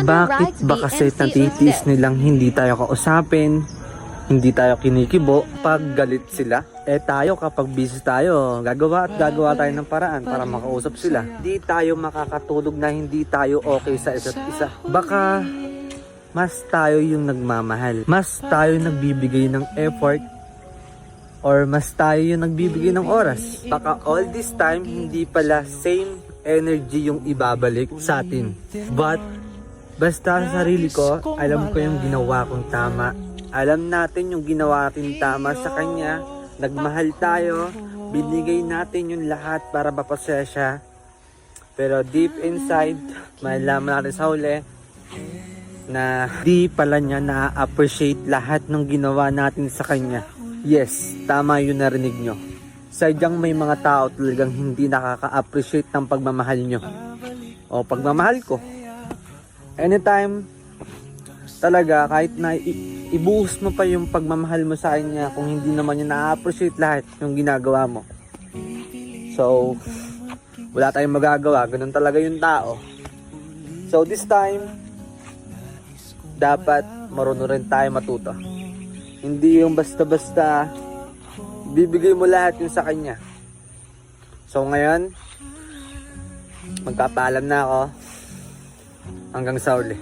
Bakit ba kasi natitis nilang hindi tayo kausapin, hindi tayo kinikibo pag galit sila? Eh tayo kapag busy tayo, gagawa tayo ng paraan para makausap sila. Hindi tayo makakatulog na hindi tayo okay sa isa't isa. Baka mas tayo yung nagmamahal, mas tayo nagbibigay ng effort, or mas tayo yung nagbibigay ng oras. Baka all this time hindi pala same energy yung ibabalik sa atin. But basta sa sarili ko, alam ko yung ginawa kong tama. Alam natin yung ginawa natin tama sa kanya. Nagmahal tayo, binigay natin yung lahat para mapasaya siya. Pero deep inside, malaman natin sa huli na di pala niya na-appreciate lahat ng ginawa natin sa kanya. Yes, tama yung narinig nyo. Sadyang may mga tao talagang hindi nakaka-appreciate ng pagmamahal nyo. O pagmamahal ko. Anytime, talaga kahit na ibuhos mo pa yung pagmamahal mo sa kanya, kung hindi naman niya na-appreciate lahat yung ginagawa mo. So, wala tayong magagawa. Ganun talaga yung tao. So this time, dapat marunong rin tayo matuto. Hindi yung basta-basta bibigay mo lahat yung sa kanya. So ngayon, magpapaalam na ako. Hanggang sa uli.